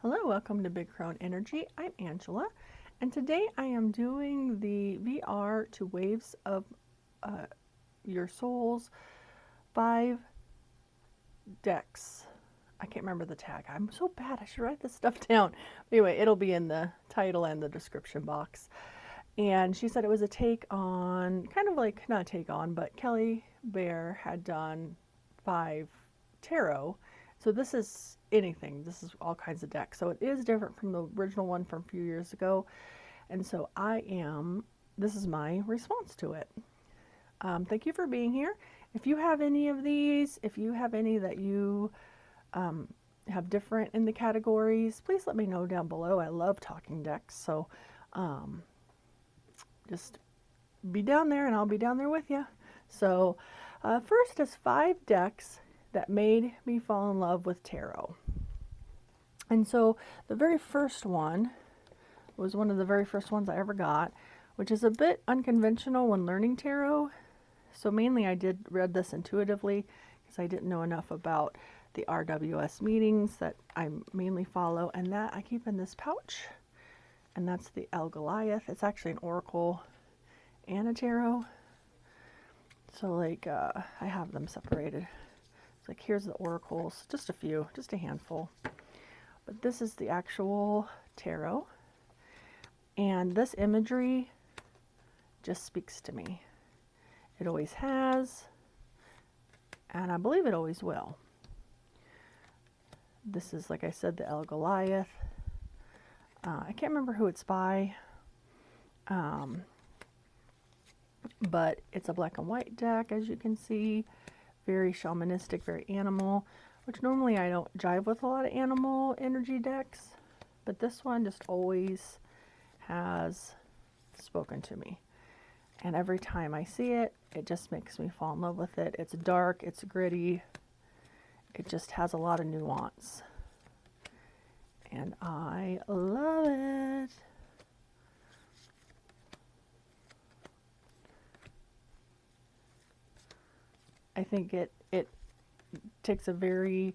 Hello, welcome to Big Crone Energy. I'm Angela, and today I am doing the VR to Waves of Your Soul's 5 decks. I can't remember the tag. I'm so bad. I should write this stuff down. Anyway, it'll be in the title and the description box. And she said it was a take on, kind of like, not a take on, but Kelly Bear had done 5 tarot. So this is anything. This is all kinds of decks. So it is different from the original one from a few years ago. And so this is my response to it. Thank you for being here. If you have any of these, if you have any that you have different in the categories, please let me know down below. I love talking decks. So just be down there and I'll be down there with you. So first is 5 decks that made me fall in love with tarot. And so the very first one was one of the very first ones I ever got, which is a bit unconventional when learning tarot. So mainly I read this intuitively because I didn't know enough about the RWS meetings that I mainly follow, and that I keep in this pouch. And that's the El Goliath. It's actually an oracle and a tarot. So like I have them separated. It's like here's the oracles, just a few, just a handful. But this is the actual tarot. And this imagery just speaks to me. It always has, and I believe it always will. This is, like I said, the El Goliath. I can't remember who it's by, but it's a black and white deck, as you can see. Very shamanistic, very animal, which normally I don't jive with a lot of animal energy decks, but this one just always has spoken to me. And every time I see it, it just makes me fall in love with it. It's dark, it's gritty, it just has a lot of nuance. And I love it. I think it takes a very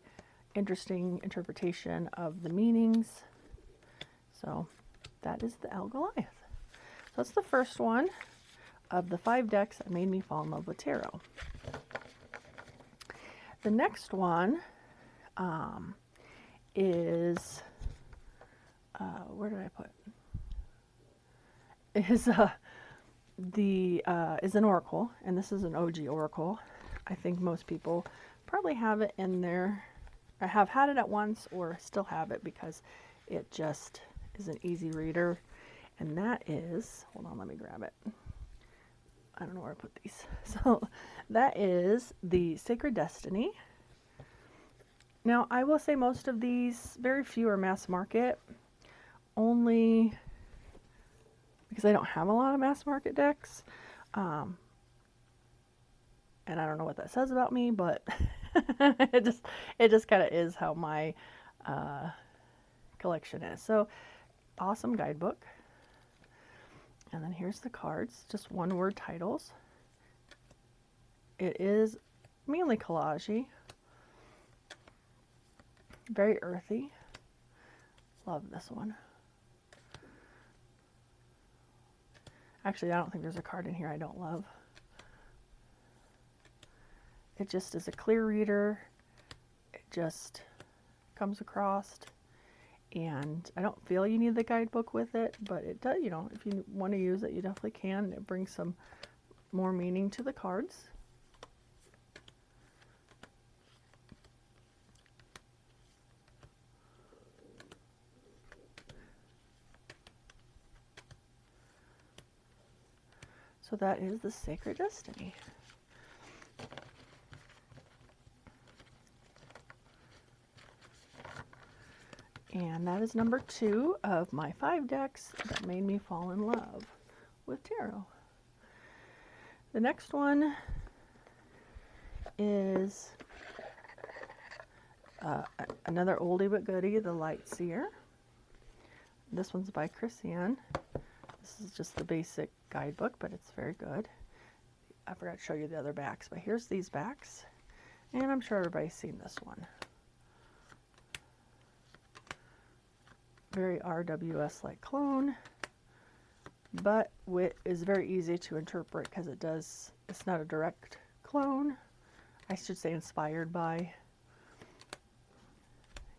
interesting interpretation of the meanings. So that is the El Goliath. So that's the first one of the 5 decks that made me fall in love with tarot. The next one is, where did I put? Is an oracle, and this is an OG oracle. I think most people probably have it in there. I have had it at once or still have it because it just is an easy reader. And that is, hold on, let me grab it. I don't know where I put these. So that is the Sacred Destiny. Now I will say most of these, very few are mass market, only because I don't have a lot of mass market decks. And I don't know what that says about me, but it just kind of is how my collection is. So awesome guidebook. And then here's the cards, just one word titles. It is mainly collage-y, very earthy. Love this one. Actually, I don't think there's a card in here I don't love. It just is a clear reader. It just comes across, and I don't feel you need the guidebook with it, but it does, you know, if you want to use it, you definitely can. It brings some more meaning to the cards. So that is the Sacred Destiny. And that is number 2 of my 5 decks that made me fall in love with tarot. The next one is another oldie but goodie, the Light Seer. This one's by Chrisanne. This is just the basic guidebook, but it's very good. I forgot to show you the other backs, but here's these backs. And I'm sure everybody's seen this one. Very RWS-like clone, but Wit is very easy to interpret because it's not a direct clone. I should say inspired by,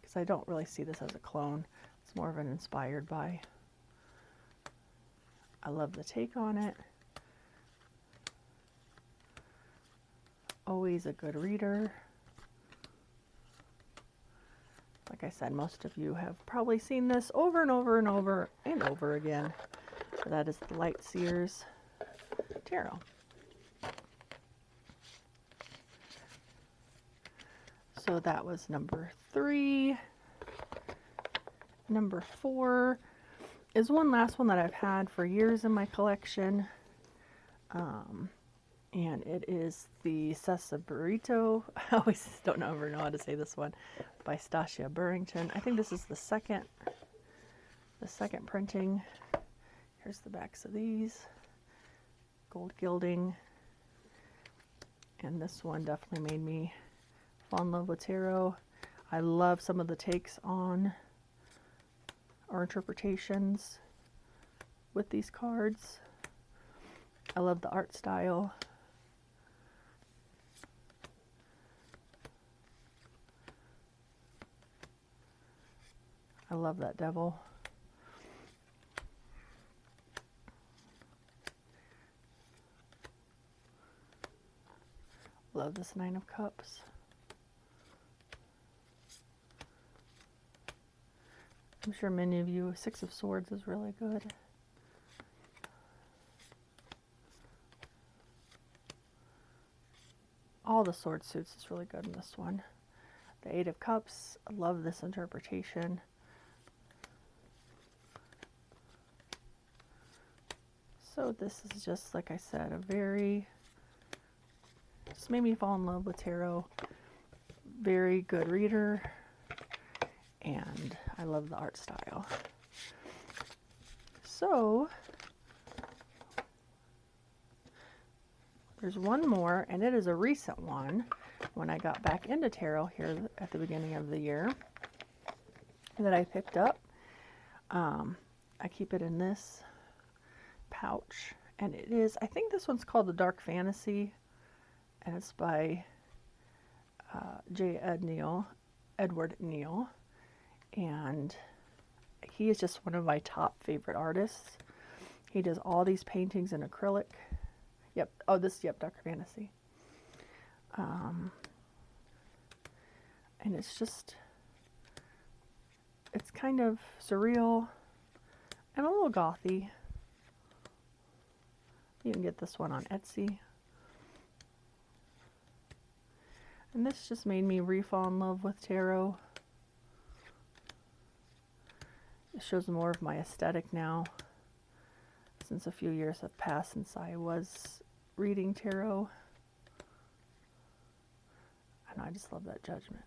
because I don't really see this as a clone. It's more of an inspired by. I love the take on it. Always a good reader. Like I said, most of you have probably seen this over and over and over and over again. So that is the Light Seers Tarot. So that was number 3. Number 4 is one last one that I've had for years in my collection. And it is the Sessa Burrito. I always don't ever know how to say this one, by Stasia Burrington. I think this is the second printing. Here's the backs of these. Gold gilding. And this one definitely made me fall in love with tarot. I love some of the takes on or interpretations with these cards. I love the art style. I love that devil. Love this 9 of Cups. I'm sure many of you, 6 of Swords is really good. All the sword suits is really good in this one. The 8 of Cups, I love this interpretation. So this is just, like I said, just made me fall in love with tarot. Very good reader, and I love the art style. So there's one more, and it is a recent one when I got back into tarot here at the beginning of the year that I picked up. I keep it in this pouch, and it is, I think this one's called The Dark Fantasy, and it's by J. Edward Neal, and he is just one of my top favorite artists. He does all these paintings in acrylic. Yep. Oh, Dark Fantasy. And it's just, it's kind of surreal and a little gothy. You can get this one on Etsy. And this just made me re-fall in love with tarot. It shows more of my aesthetic now, since a few years have passed since I was reading tarot. And I just love that Judgment.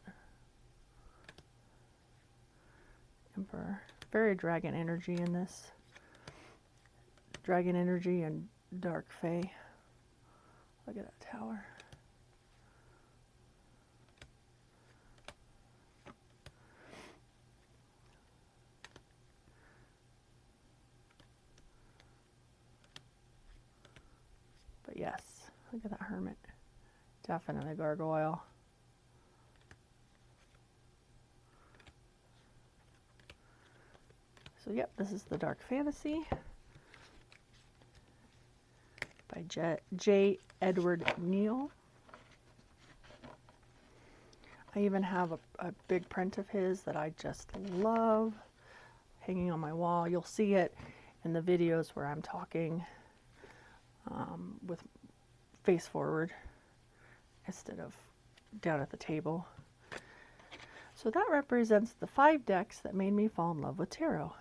Emperor. Very dragon energy in this. Dragon energy and dark fae. Look at that tower. But yes, look at that Hermit. Definitely gargoyle. So yep, this is the Dark Fantasy by J. Edward Neal. I even have a big print of his that I just love hanging on my wall. You'll see it in the videos where I'm talking with face forward instead of down at the table. So that represents the 5 decks that made me fall in love with tarot.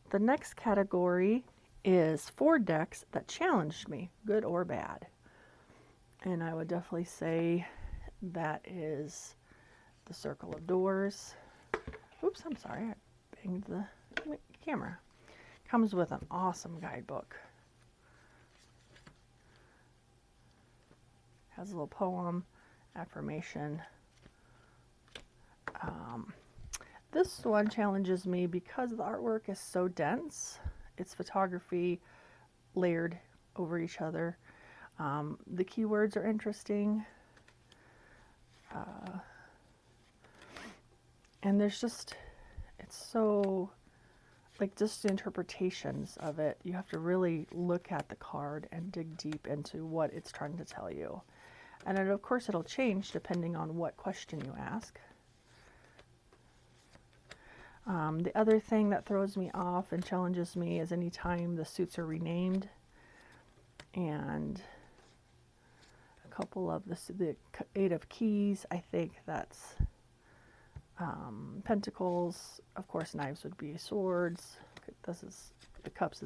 The next category is 4 decks that challenged me, good or bad. And I would definitely say that is the Circle of Doors. Oops, I'm sorry, I banged the camera. Comes with an awesome guidebook. Has a little poem, affirmation. This one challenges me because the artwork is so dense. It's photography layered over each other. The keywords are interesting. And there's just, it's so, like, just the interpretations of it. You have to really look at the card and dig deep into what it's trying to tell you. And then, of course, it'll change depending on what question you ask. The other thing that throws me off and challenges me is anytime the suits are renamed. And a couple of the Eight of Keys, I think that's Pentacles. Of course, knives would be swords. This is the cups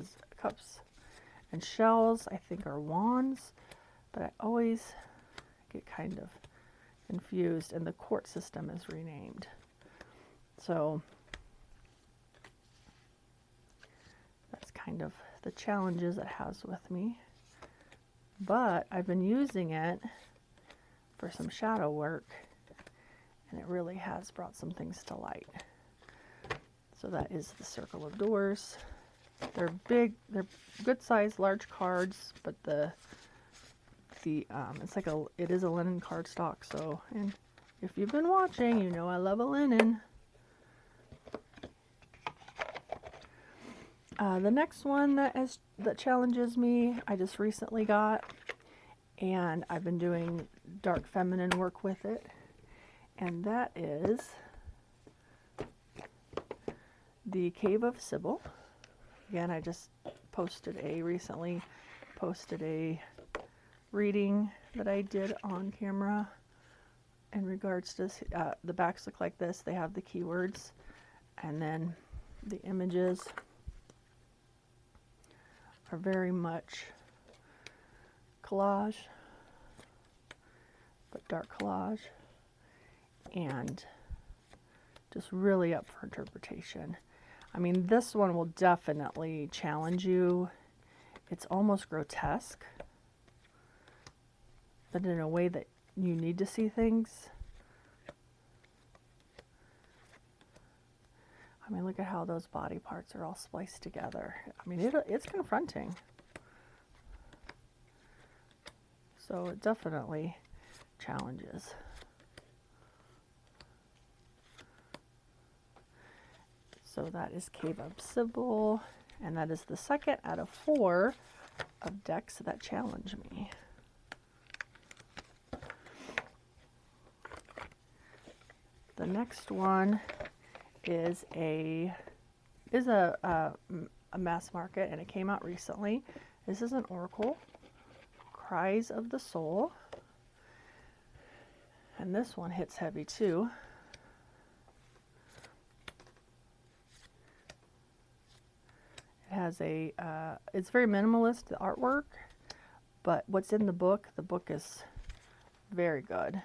and shells, I think, are wands. But I always get kind of confused, and the court system is renamed. So that's kind of the challenges it has with me. But I've been using it for some shadow work, and it really has brought some things to light. So that is the Circle of Doors. They're big, they're good size, large cards, but it's like it is a linen cardstock. So, and if you've been watching, you know I love a linen. The next one that challenges me, I just recently got, and I've been doing dark feminine work with it, and that is the Cave of Sybil. Again, I just recently posted a reading that I did on camera in regards to the backs look like this. They have the keywords, and then the images are very much collage, but dark collage, and just really up for interpretation. I mean, this one will definitely challenge you. It's almost grotesque, but in a way that you need to see things. I mean, look at how those body parts are all spliced together. I mean, it's confronting. So it definitely challenges. So that is Cave of Sybil, and that is the second out of 4 of decks that challenge me. The next one is a mass market, and it came out recently. This is an oracle, Cries of the Soul, and this one hits heavy too. It has it's very minimalist, the artwork, but what's in the book is very good.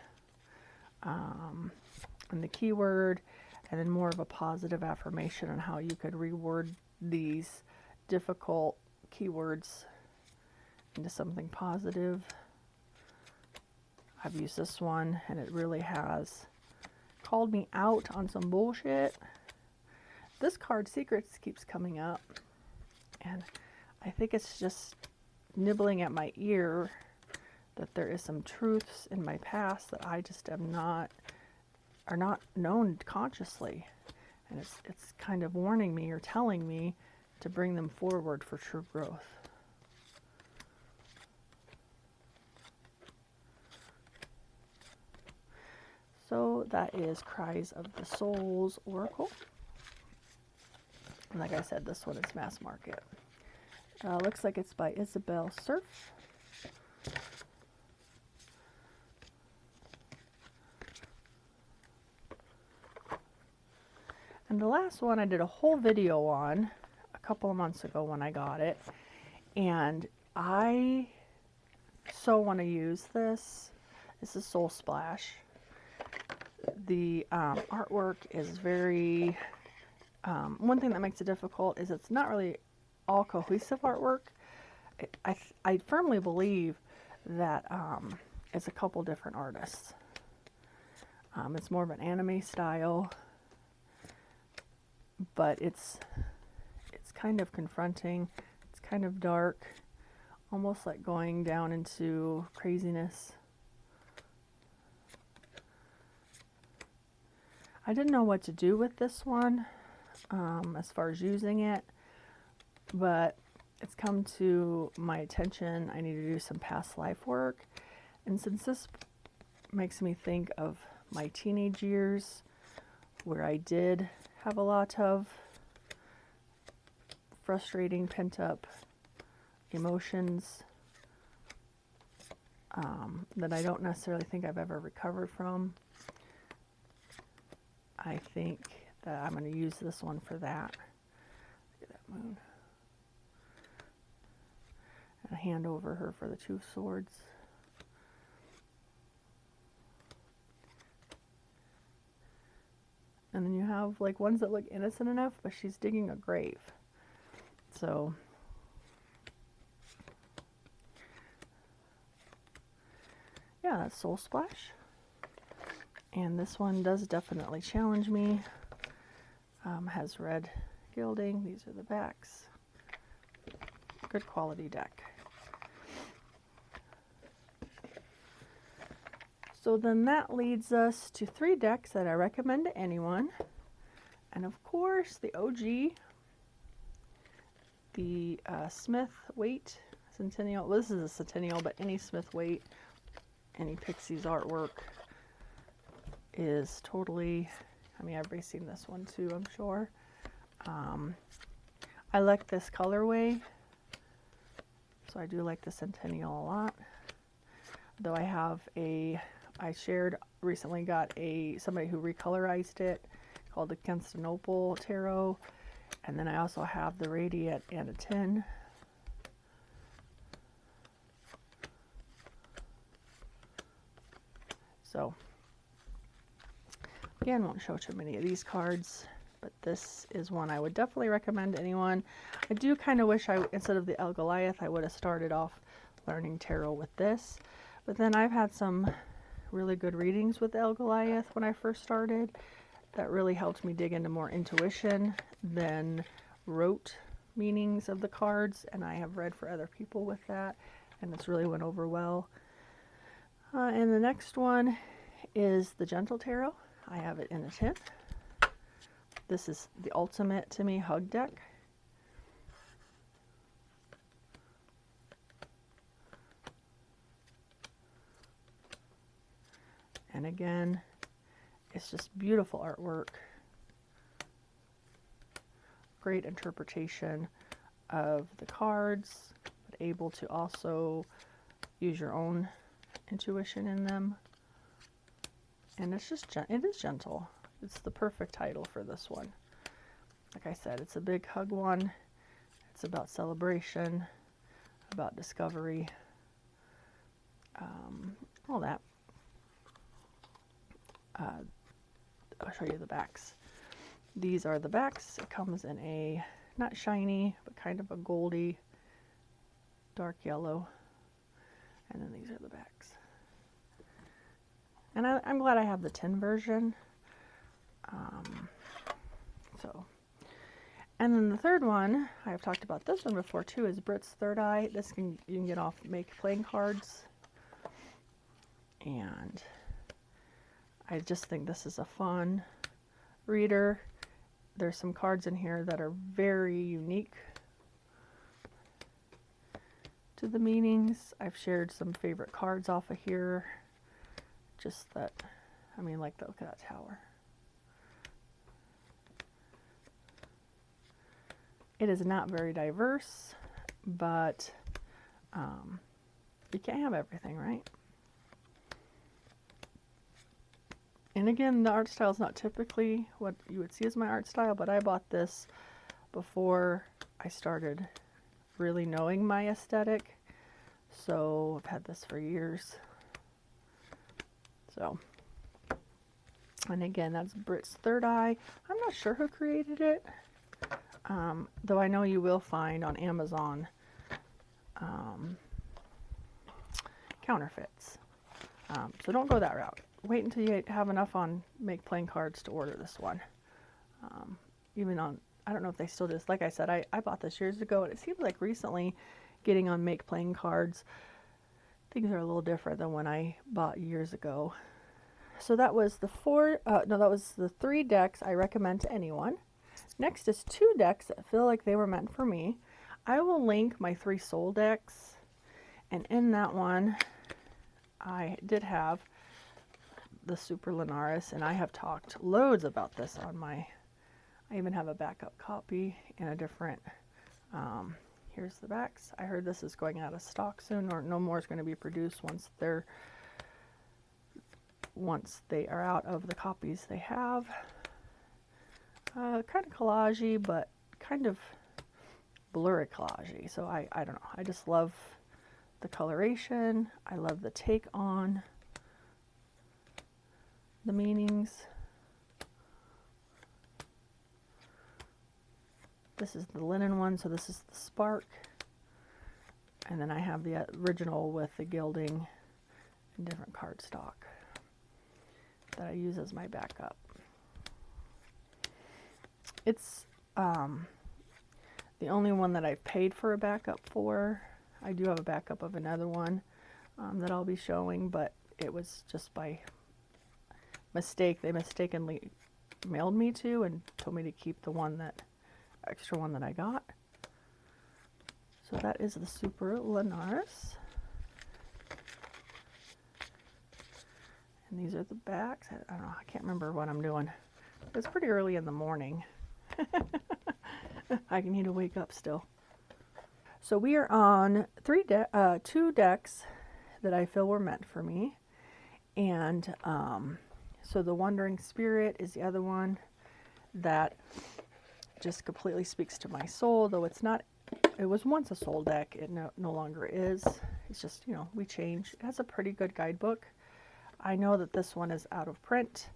And the keyword, and then more of a positive affirmation on how you could reword these difficult keywords into something positive. I've used this one, and it really has called me out on some bullshit. This card, Secrets, keeps coming up, and I think it's just nibbling at my ear that there is some truths in my past that I just are not known consciously, and it's kind of warning me or telling me to bring them forward for true growth. So that is Cries of the Soul's Oracle. And like I said, this one is mass market. Looks like it's by Isabel Surf. And the last one I did a whole video on a couple of months ago when I got it. And I so want to use this. This is Soul Splash. The artwork is very, one thing that makes it difficult is it's not really all cohesive artwork. I firmly believe that it's a couple different artists. It's more of an anime style. but it's kind of confronting. It's kind of dark, almost like going down into craziness. I didn't know what to do with this one as far as using it, but it's come to my attention. I need to do some past life work. And since this makes me think of my teenage years, where I did have a lot of frustrating, pent-up emotions that I don't necessarily think I've ever recovered from, I think that I'm going to use this one for that. Look at that moon. And hand over her for the 2 of Swords. And then you have like ones that look innocent enough, but she's digging a grave. So yeah, that's Soul Splash. And this one does definitely challenge me. Has red gilding. These are the backs. Good quality deck. So then that leads us to 3 decks that I recommend to anyone. And of course, the OG, the Smith Waite Centennial. Well, this is a Centennial, but any Smith Waite, any Pixies artwork is totally, I mean, everybody's seen this one too, I'm sure. I like this colorway, so I do like the Centennial a lot. Though I have recently got somebody who recolorized it, called the Constantinople Tarot, and then I also have the Radiant and a tin. So again, won't show too many of these cards, but this is one I would definitely recommend to anyone. I do kind of wish instead of the El Goliath, I would have started off learning tarot with this. But then I've had some really good readings with El Goliath when I first started. That really helped me dig into more intuition than rote meanings of the cards. And I have read for other people with that, and it's really went over well. And the next one is the Gentle Tarot. I have it in a tin. This is the ultimate, to me, hug deck. And again, it's just beautiful artwork. Great interpretation of the cards, but able to also use your own intuition in them. And it's just, it is gentle. It's the perfect title for this one. Like I said, it's a big hug one. It's about celebration, about discovery, all that. I'll show you the backs. These are the backs. It comes in a, not shiny, but kind of a goldy, dark yellow. And then these are the backs. And I'm glad I have the tin version. And then the third one, I've talked about this one before too, is Brit's Third Eye. This you can get off Make playing cards. And I just think this is a fun reader. There's some cards in here that are very unique to the meanings. I've shared some favorite cards off of here. Just that, I mean, like, look at that tower. It is not very diverse, but you can't have everything, right? And again, the art style is not typically what you would see as my art style, but I bought this before I started really knowing my aesthetic. So I've had this for years. So, and again, that's Brit's Third Eye. I'm not sure who created it, though I know you will find on Amazon counterfeits. So don't go that route. Wait until you have enough on Make playing cards to order this one. even on, I don't know if they still do this. Like I said, I bought this years ago, and it seems like recently getting on make playing cards, things are a little different than when I bought years ago. So that was the that was the 3 decks I recommend to anyone. Next is 2 decks that feel like they were meant for me. I will link my 3 soul decks, and in that one, I did have the Super Linares, and I have talked loads about this on my, I even have a backup copy in a different, here's the backs. I heard this is going out of stock soon, or no more is going to be produced once they are out of the copies they have. Kind of collagey, but kind of blurry collagey. So I don't know. I just love the coloration. I love the take on the meanings. This is the linen one, so this is the spark. And then I have the original with the gilding and different cardstock that I use as my backup. It's the only one that I've paid for a backup for. I do have a backup of another one that I'll be showing, but it was just by mistake. They mistakenly mailed me to and told me to keep the one that extra one that I got. So that is the Super Linares. And these are the backs. I don't know, I can't remember what I'm doing. It's pretty early in the morning. I need to wake up still. So we are on 2 decks that I feel were meant for me. And so the Wandering Spirit is the other one that just completely speaks to my soul, though it's not, it was once a soul deck, it no longer is. It's just, you know, we change. It has a pretty good guidebook. I know that this one is out of print.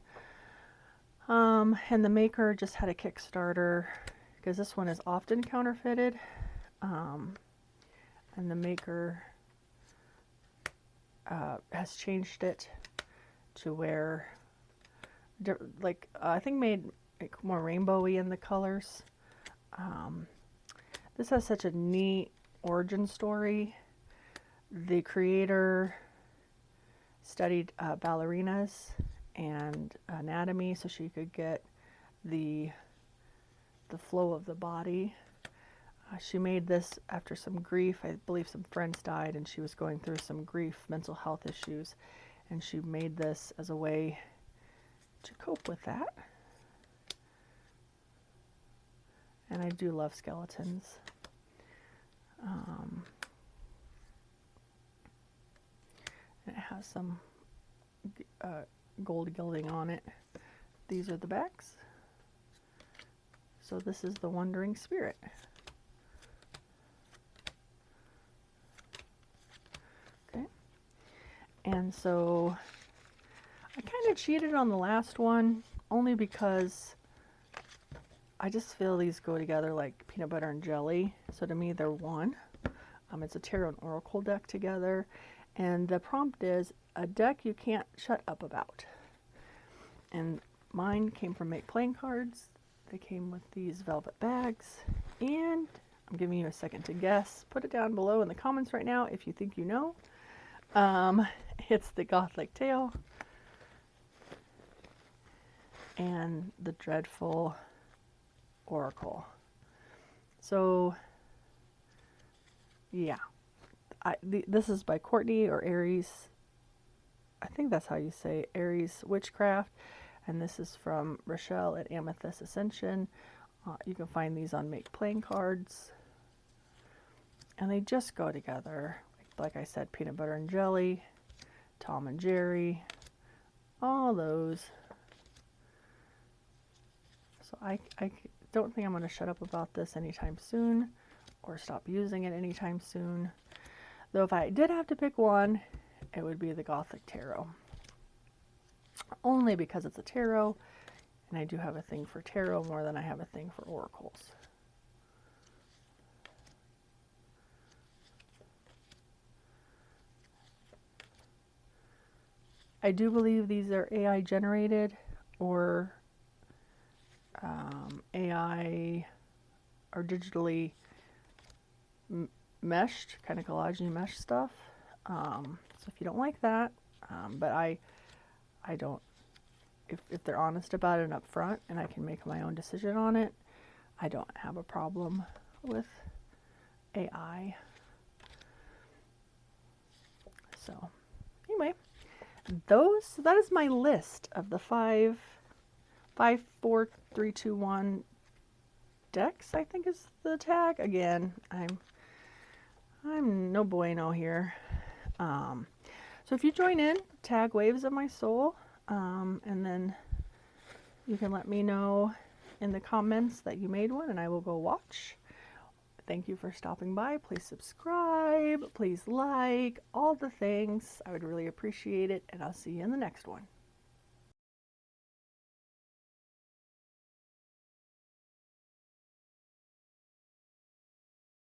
And the maker just had a Kickstarter, because this one is often counterfeited. And the maker has changed it to where, like, I think made it more rainbowy in the colors. This has such a neat origin story. The creator studied ballerinas and anatomy so she could get the flow of the body. She made this after some grief. I believe some friends died and she was going through some grief, mental health issues, and she made this as a way to cope with that. And I do love skeletons. And it has some gold gilding on it. These are the backs. So this is the Wandering Spirit. Okay. And so I kind of cheated on the last one only because I just feel these go together like peanut butter and jelly. So to me, they're one. It's a tarot and oracle deck together. And the prompt is a deck you can't shut up about. And mine came from Make Playing Cards. They came with these velvet bags. And I'm giving you a second to guess. Put it down below in the comments right now if you think you know. It's the Gothic Tale. And the Dreadful Oracle. So, yeah. This is by Courtney or Aries. I think that's how you say Aries Witchcraft. And this is from Rochelle at Amethyst Ascension. You can find these on Make Playing Cards. And they just go together. Like I said, peanut butter and jelly, Tom and Jerry, all those. So I don't think I'm going to shut up about this anytime soon or stop using it anytime soon. Though if I did have to pick one, it would be the Gothic Tarot. Only because it's a tarot, and I do have a thing for tarot more than I have a thing for oracles. I do believe these are AI generated or AI or digitally meshed, kind of collagey mesh stuff. So if you don't like that, but I don't, if they're honest about it up front and I can make my own decision on it, I don't have a problem with AI. So anyway, that is my list of the 5, 4, 3, 2, 1 decks, I think is the tag. Again, I'm no bueno here. So if you join in, tag Waves of My Soul, and then you can let me know in the comments that you made one, and I will go watch. Thank you for stopping by. Please subscribe, please like, all the things. I would really appreciate it, and I'll see you in the next one.